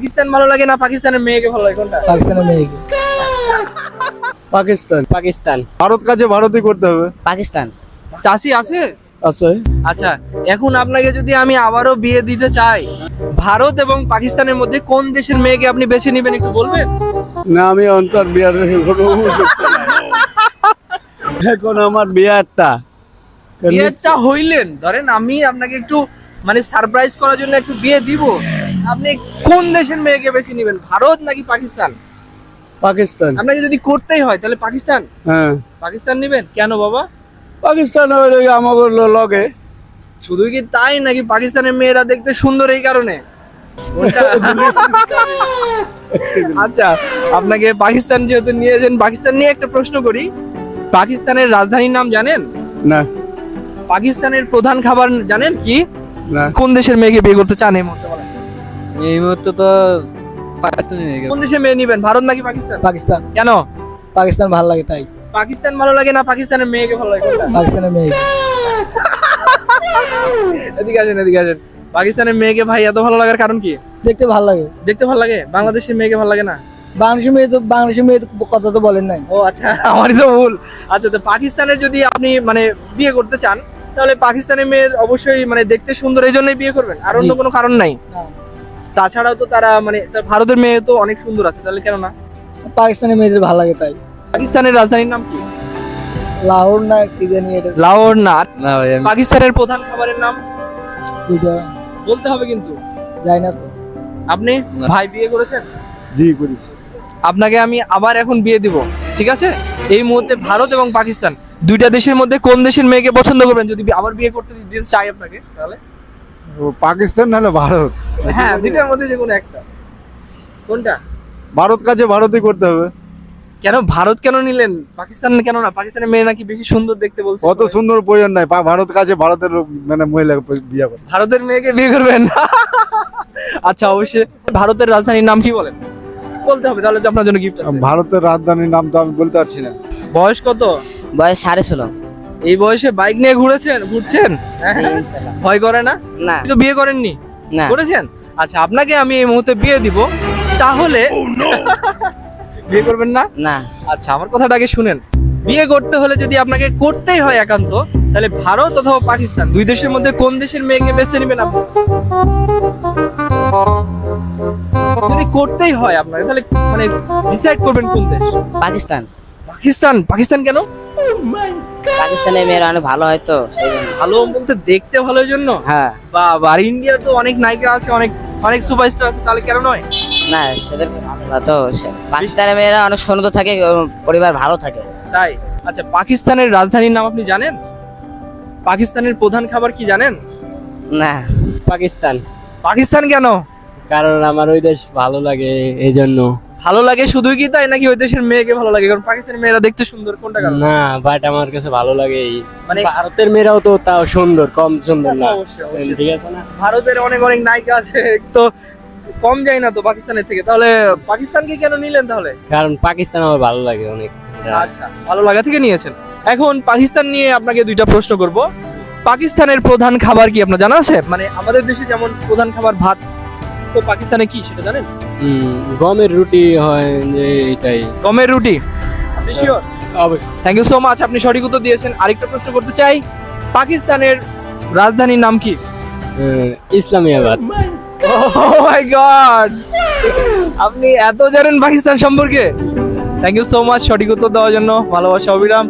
পাকিস্তান ভালো লাগে না পাকিস্তানের মেয়েকে ভালো লাগে, কোনটা? পাকিস্তানের মেয়েকে। পাকিস্তান পাকিস্তান ভারত কাজে ভারতই করতে হবে। পাকিস্তান। চাষি আছে? আছে। আচ্ছা, এখন আপনাকে যদি আমি আবারও বিয়ে দিতে চাই, ভারত এবং পাকিস্তানের মধ্যে কোন দেশের মেয়েকে আপনি বেছে নেবেন একটু বলবেন? না, আমি অন্তর বিয়ার কোনো সুযোগ নাই। এখন আমার বিয়ারটা বিয়েটা হইলেন, ধরেন আমি আপনাকে একটু মানে সারপ্রাইজ করার জন্য একটু বিয়ে দিব, আপনি কোন দেশের মেয়েকে বেছে নেবেন, ভারত নাকি পাকিস্তান? পাকিস্তান। আপনাকে যদি করতেই হয় তাহলে পাকিস্তান। হ্যাঁ, পাকিস্তান নেবেন কেন বাবা? পাকিস্তান হইলে আমাকে লগে। শুধু কি তাই নাকি পাকিস্তানের মেয়েরা দেখতে সুন্দর এই কারণে? কোনটা? আচ্ছা, আপনাকে পাকিস্তান যেহেতু নিয়েছেন, পাকিস্তান নিয়ে একটা প্রশ্ন করি। পাকিস্তানের রাজধানীর নাম জানেন? না পাকিস্তানের প্রধান খাবার জানেন কি? না, কোন দেশের মেয়েকে বিয়ে করতে চান এই মুহূর্তে বলেন? এই মুহূর্তে তো পাকিস্তানে কোন দেশের মেয়ে নিবেন, ভারত নাকি পাকিস্তান? পাকিস্তান। কেন পাকিস্তান ভালো লাগে তাই। পাকিস্তান ভালো লাগে না পাকিস্তানের মেয়েকে ভালো লাগে, কোনটা? পাকিস্তানের মেয়েকে। এদিকে আসেন, এদিকে আসেন। পাকিস্তানের মেয়েকে ভাই এত ভালো লাগার কারণ কি? দেখতে ভালো লাগে। দেখতে ভালো লাগে, বাংলাদেশের মেয়েকে ভালো লাগে না? বাংলাদেশের মেয়ে তো কথা তো বলেন নাই। ও আচ্ছা, আমারই তো ভুল। আচ্ছা, তো পাকিস্তানের যদি আপনি মানে বিয়ে করতে চান, তাহলে পাকিস্তানের মেয়ের অবশ্যই মানে দেখতে সুন্দর এই জন্যই বিয়ে করবেন, আর অন্য জি। কোনো কারণ নাই? না। তাছাড়াও তো তারা মানে ভারতের মেয়ে তো অনেক সুন্দর আছে, তাহলে কেন না? পাকিস্তানের মেয়েদের ভালো লাগে তাই। পাকিস্তানের রাজধানীর নাম কি? লাহোর না কি জানি এটা। লাহোর না? না ভাই, আমি পাকিস্তানের প্রধান খাবারের নাম ওইটা বলতে হবে কিন্তু। যাই না তো। আপনি না। ভাই বিয়ে করেছেন? জি করেছি। আপনাকে আমি আবার এখন বিয়ে দিব, ঠিক আছে? এই মুহূর্তে ভারত এবং পাকিস্তান দুইটা দেশের মধ্যে কোন দেশের মেয়েকে পছন্দ করবেন যদি আবার বিয়ে করতে দিতে চাই আপনাকে? তাহলে ও পাকিস্তান নাহলে ভারত। হ্যাঁ, দুইটার মধ্যে যে কোনো একটা। কোনটা? ভারত কাজে ভারতই করতে হবে। কেন ভারত কেন নিলেন, পাকিস্তান কেন না? পাকিস্তানের মেয়ে নাকি বেশি সুন্দর দেখতে বলছে অত সবাই। সুন্দর প্রয়োজন নাই, ভারত কাজে ভারতের মানে মহিলাকে বিয়ে করে। ভারতের মেয়েকে বিয়ে করবেন? আচ্ছা, অবশ্যই। ভারতের রাজধানীর নাম কি বলেন? বলতে হবে, তাহলে যে আপনার জন্য গিফট আছে। ভারতের রাজধানীর নাম তো আমি বলতে পারছি না। বয়স কত? বয়স 16.5। এই বয়সে বাইক নিয়ে ঘুরছেন? ভয় করে না? না আপনি তো বিয়ে করেননি, না করেছেন? আচ্ছা, আপনাকে আমি এই মুহূর্তে বিয়ে দিব, তাহলে বিয়ে করবেন না? না আচ্ছা, আমার কথাটা আগে শুনেন। বিয়ে করতে হলে যদি আপনাকে করতেই হয় একান্ত, তাহলে ভারত অথবা পাকিস্তান দুই দেশের মধ্যে কোন দেশের মেয়েকে বেছে নেবেন আপনি? যদি করতেই হয় আপনাকে, তাহলে মানে ডিসাইড করবেন কোন দেশ? পাকিস্তান। পাকিস্তান। পাকিস্তান কেন? পাকিস্তানের মেয়েরা অনেক ভালো হয় তো সেই জন্য। ভালো বলতে দেখতে ভালো এই জন্য? হ্যাঁ। বা আর ইন্ডিয়া তো অনেক নায়িকা আছে, অনেক অনেক সুপারস্টার আছে, তাহলে কেন নয়? না সেদের তো পাকিস্তানের মেয়েরা অনেক সুন্দর থাকে, পরিবার ভালো থাকে। তাই? আচ্ছা, পাকিস্তানের রাজধানীর নাম আপনি জানেন? পাকিস্তানের প্রধান খাবার কি জানেন? না পাকিস্তান। পাকিস্তান কেন? কারণ আমার ওই দেশ ভালো লাগে এই জন্য। ভালো লাগে শুধুই কি তাই, নাকি ওই দেশের মেয়েকে ভালো লাগে? কারণ পাকিস্তানের মেয়েরা দেখতে সুন্দর, কোনটা কারণ? না, বাট আমার কাছে ভালো লাগে এই মানে ভারতের মেয়েরাও তো তাও সুন্দর, কম সুন্দর না। অবশ্যই, অবশ্যই। ঠিক আছে না? ভারতের অনেক অনেক নায়িকা আছে, তো কম যায় না তো পাকিস্তানের থেকে, তাহলে পাকিস্তানকে কেন নিলেন তাহলে? কারণ পাকিস্তান আমার ভালো লাগে অনেক। আচ্ছা, ভালো লাগা থেকে নিয়েছেন। এখন পাকিস্তান নিয়ে আপনাকে দুইটা প্রশ্ন করব। পাকিস্তানের প্রধান খাবার কি আপনার জানা আছে? মানে আমাদের দেশে যেমন প্রধান খাবার ভাত, তো পাকিস্তানে কি সেটা জানেন? গমের রুটি হয় যে এটাই। গমের রুটি? আপনি শিওর? অবশ্যই। থ্যাংক ইউ সো মাচ, আপনি সঠিক উত্তর দিয়েছেন। আরেকটা প্রশ্ন করতে চাই, পাকিস্তানের রাজধানীর নাম কি? ইসলামাবাদ। Oh my God! আপনি এত জানেন পাকিস্তান সম্পর্কে? থ্যাংক ইউ সো মাচ সঠিক উত্তর দেওয়ার জন্য। ভালোবাসা, অবিরাম।